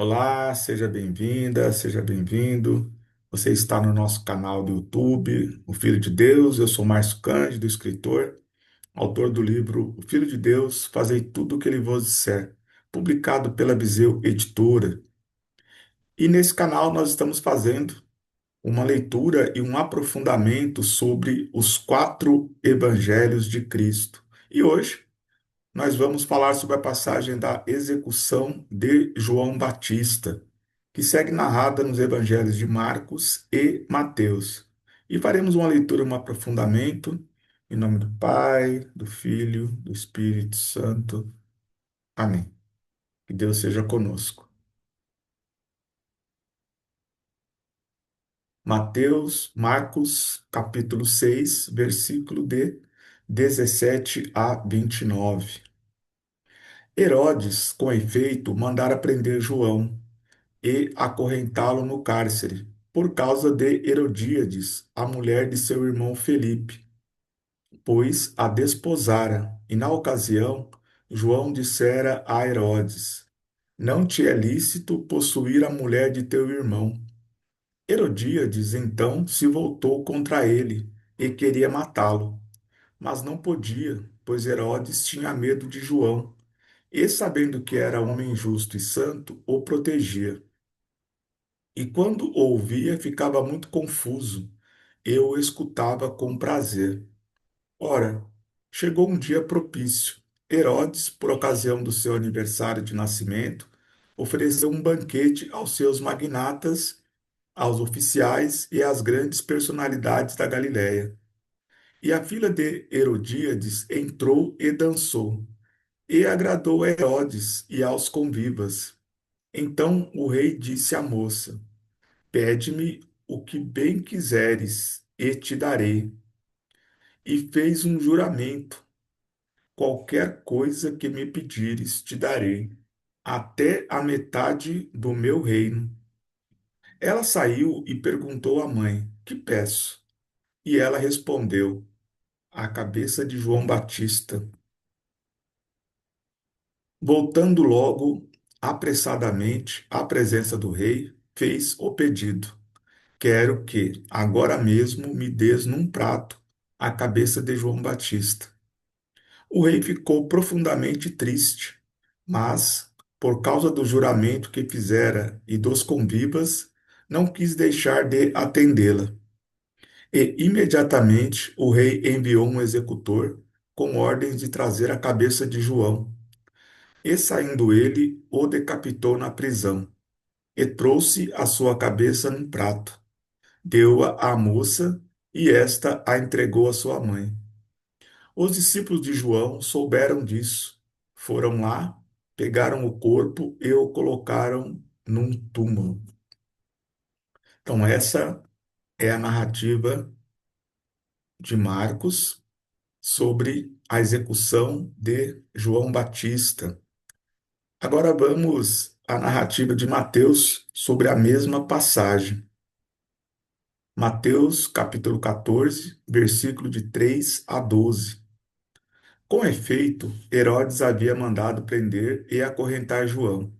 Olá, seja bem-vinda, seja bem-vindo. Você está no nosso canal do YouTube, O Filho de Deus. Eu sou Márcio Cândido, escritor, autor do livro O Filho de Deus, Fazei tudo o que ele vos disser, publicado pela Viseu Editora. E nesse canal nós estamos fazendo uma leitura e um aprofundamento sobre os quatro evangelhos de Cristo. E hoje nós vamos falar sobre a passagem da execução de João Batista, que segue narrada nos evangelhos de Marcos e Mateus. E faremos uma leitura, um aprofundamento, em nome do Pai, do Filho, do Espírito Santo. Amém. Que Deus seja conosco. Marcos, capítulo 6, versículo de 17 a 29. Herodes, com efeito, mandara prender João e acorrentá-lo no cárcere, por causa de Herodíades, a mulher de seu irmão Felipe, pois a desposara. E na ocasião, João dissera a Herodes: Não te é lícito possuir a mulher de teu irmão. Herodíades então se voltou contra ele e queria matá-lo, mas não podia, pois Herodes tinha medo de João, e sabendo que era homem justo e santo, o protegia. E quando o ouvia, ficava muito confuso. Eu o escutava com prazer. Ora, chegou um dia propício. Herodes, por ocasião do seu aniversário de nascimento, ofereceu um banquete aos seus magnatas, aos oficiais e às grandes personalidades da Galiléia. E a filha de Herodíades entrou e dançou, e agradou a Herodes e aos convivas. Então o rei disse à moça: Pede-me o que bem quiseres, e te darei. E fez um juramento: qualquer coisa que me pedires, te darei, até a metade do meu reino. Ela saiu e perguntou à mãe: Que peço? E ela respondeu: A cabeça de João Batista. Voltando logo, apressadamente, à presença do rei, fez o pedido. Quero que, agora mesmo, me des num prato a cabeça de João Batista. O rei ficou profundamente triste, mas, por causa do juramento que fizera e dos convivas, não quis deixar de atendê-la. E imediatamente o rei enviou um executor com ordens de trazer a cabeça de João. E saindo ele, o decapitou na prisão, e trouxe a sua cabeça num prato. Deu-a à moça, e esta a entregou à sua mãe. Os discípulos de João souberam disso. Foram lá, pegaram o corpo e o colocaram num túmulo. Então, essa é a narrativa de Marcos sobre a execução de João Batista. Agora vamos à narrativa de Mateus sobre a mesma passagem. Mateus, capítulo 14, versículo de 3 a 12. Com efeito, Herodes havia mandado prender e acorrentar João.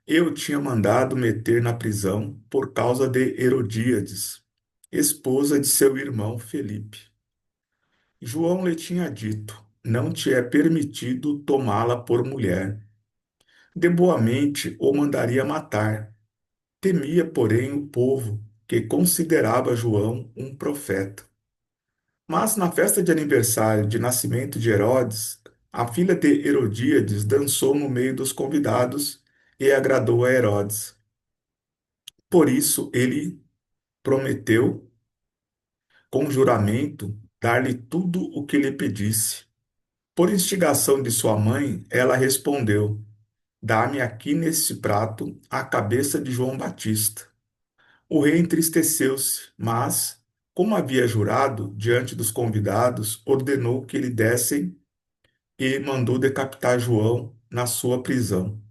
Eu tinha mandado meter na prisão por causa de Herodíades, esposa de seu irmão Felipe. João lhe tinha dito: Não te é permitido tomá-la por mulher. De boa mente o mandaria matar. Temia, porém, o povo, que considerava João um profeta. Mas na festa de aniversário de nascimento de Herodes, a filha de Herodíades dançou no meio dos convidados e agradou a Herodes. Por isso ele prometeu, com juramento, dar-lhe tudo o que lhe pedisse. Por instigação de sua mãe, ela respondeu: Dá-me aqui nesse prato a cabeça de João Batista. O rei entristeceu-se, mas, como havia jurado diante dos convidados, ordenou que lhe dessem e mandou decapitar João na sua prisão.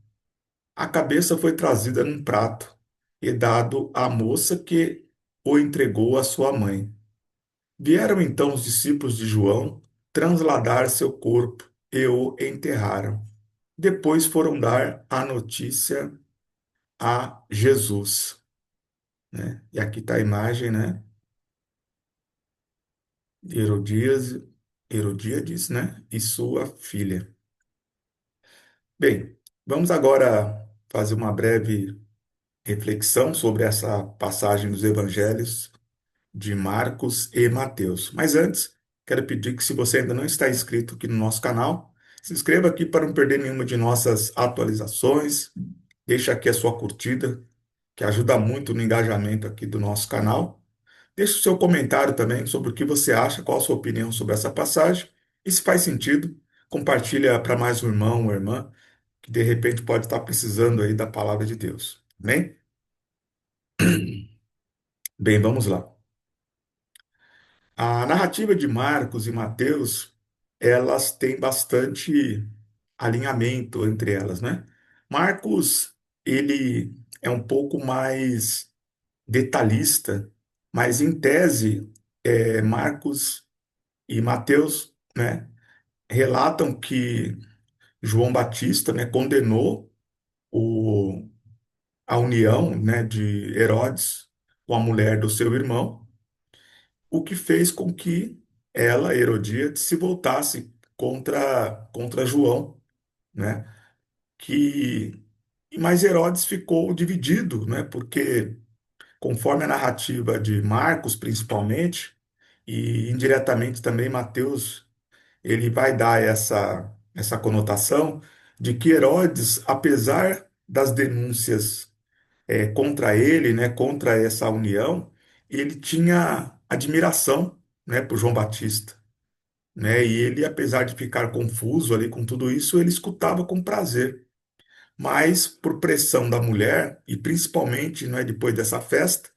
A cabeça foi trazida num prato e dado à moça que o entregou à sua mãe. Vieram então os discípulos de João transladar seu corpo e o enterraram. Depois foram dar a notícia a Jesus, né? E aqui está a imagem, né? De Herodíades, né? E sua filha. Bem, vamos agora fazer uma breve reflexão sobre essa passagem dos evangelhos de Marcos e Mateus. Mas antes, quero pedir que, se você ainda não está inscrito aqui no nosso canal, se inscreva aqui para não perder nenhuma de nossas atualizações. Deixa aqui a sua curtida, que ajuda muito no engajamento aqui do nosso canal. Deixe o seu comentário também sobre o que você acha, qual a sua opinião sobre essa passagem. E se faz sentido, compartilha para mais um irmão ou irmã que de repente pode estar precisando aí da palavra de Deus. Amém? Bem, vamos lá. A narrativa de Marcos e Mateus, elas têm bastante alinhamento entre elas, né? Marcos, ele é um pouco mais detalhista, mas em tese, Marcos e Mateus, né, relatam que João Batista, né, condenou o, a união, né, de Herodes com a mulher do seu irmão, o que fez com que ela, Herodíade, se voltasse contra João, né? Que mas Herodes ficou dividido, né? Porque conforme a narrativa de Marcos, principalmente, e indiretamente também Mateus, ele vai dar essa conotação de que Herodes, apesar das denúncias contra ele, né, contra essa união, ele tinha admiração, né, por João Batista, né, e ele, apesar de ficar confuso ali com tudo isso, ele escutava com prazer. Mas por pressão da mulher e principalmente, né, depois dessa festa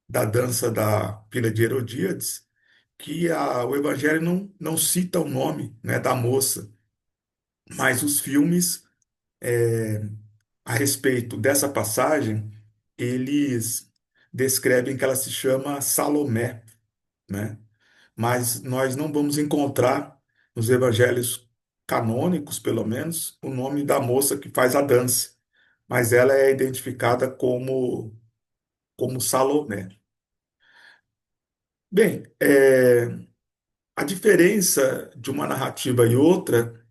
da dança da filha de Herodíades, que o Evangelho não cita o nome, né, da moça, mas os filmes a respeito dessa passagem, eles descrevem que ela se chama Salomé, né? Mas nós não vamos encontrar nos evangelhos canônicos, pelo menos, o nome da moça que faz a dança, mas ela é identificada como Salomé. Bem, a diferença de uma narrativa e outra,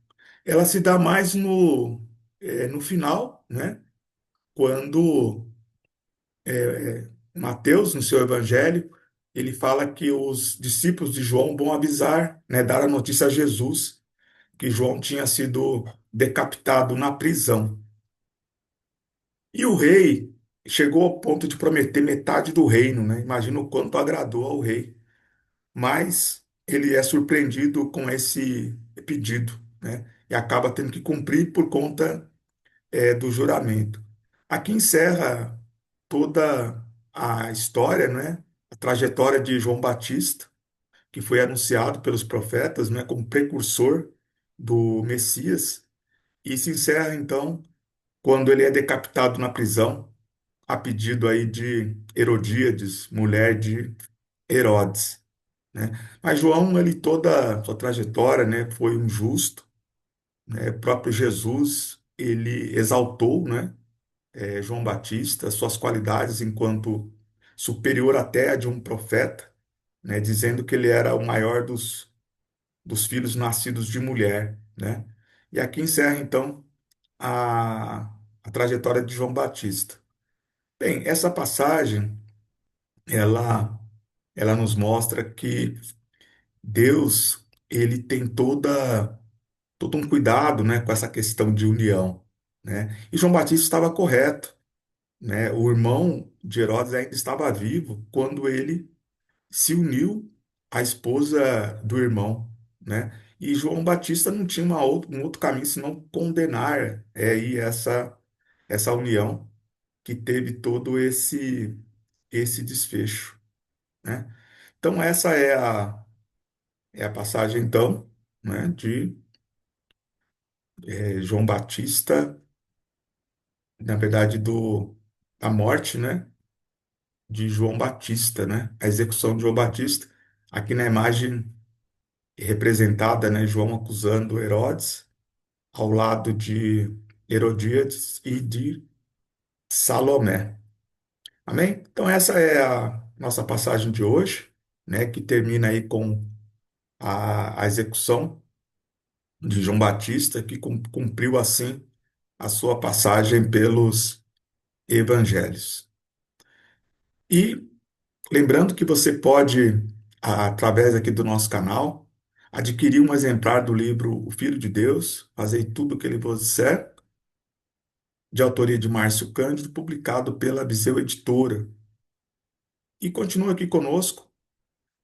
ela se dá mais no final, né? Quando Mateus, no seu evangelho, ele fala que os discípulos de João vão avisar, né, dar a notícia a Jesus, que João tinha sido decapitado na prisão. E o rei chegou ao ponto de prometer metade do reino, né? Imagina o quanto agradou ao rei. Mas ele é surpreendido com esse pedido, né? E acaba tendo que cumprir por conta do juramento. Aqui encerra toda a história, né? A trajetória de João Batista, que foi anunciado pelos profetas, né? Como precursor do Messias, e se encerra então quando ele é decapitado na prisão, a pedido aí de Herodíades, mulher de Herodes, né? Mas João, ele toda a sua trajetória, né? Foi um justo, né? O próprio Jesus, ele exaltou, né? João Batista, suas qualidades enquanto superior até a de um profeta, né, dizendo que ele era o maior dos filhos nascidos de mulher, né? E aqui encerra então a trajetória de João Batista. Bem, essa passagem, ela ela nos mostra que Deus, ele tem todo um cuidado, né, com essa questão de união, né? E João Batista estava correto, né? O irmão de Herodes ainda estava vivo quando ele se uniu à esposa do irmão, né? E João Batista não tinha um outro caminho senão condenar aí essa união que teve todo esse desfecho, né? Então essa é a passagem então, né, de João Batista, na verdade da morte, né, de João Batista, né? A execução de João Batista, aqui na imagem representada, né, João acusando Herodes, ao lado de Herodíades e de Salomé. Amém? Então, essa é a nossa passagem de hoje, né, que termina aí com a execução de João Batista, que cumpriu assim a sua passagem pelos evangelhos. E lembrando que você pode, através aqui do nosso canal, adquirir um exemplar do livro O Filho de Deus, Fazei Tudo o que Ele vos disser, de autoria de Márcio Cândido, publicado pela Viseu Editora. E continua aqui conosco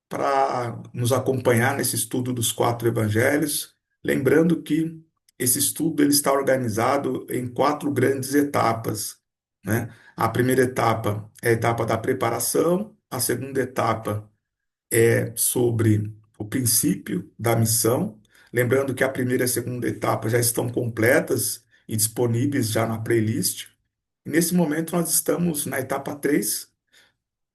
para nos acompanhar nesse estudo dos quatro evangelhos, lembrando que esse estudo ele está organizado em quatro grandes etapas, né? A primeira etapa é a etapa da preparação, a segunda etapa é sobre o princípio da missão, lembrando que a primeira e a segunda etapa já estão completas e disponíveis já na playlist. E nesse momento nós estamos na etapa 3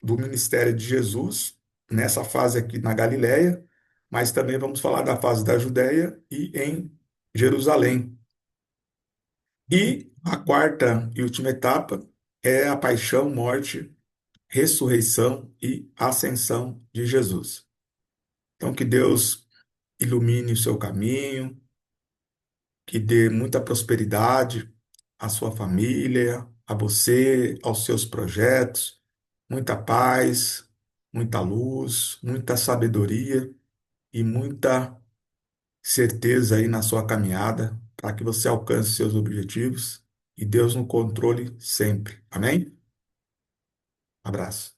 do ministério de Jesus, nessa fase aqui na Galileia, mas também vamos falar da fase da Judéia e em Jerusalém. E a quarta e última etapa é a paixão, morte, ressurreição e ascensão de Jesus. Então, que Deus ilumine o seu caminho, que dê muita prosperidade à sua família, a você, aos seus projetos, muita paz, muita luz, muita sabedoria e muita certeza aí na sua caminhada para que você alcance seus objetivos e Deus no controle sempre. Amém? Abraço.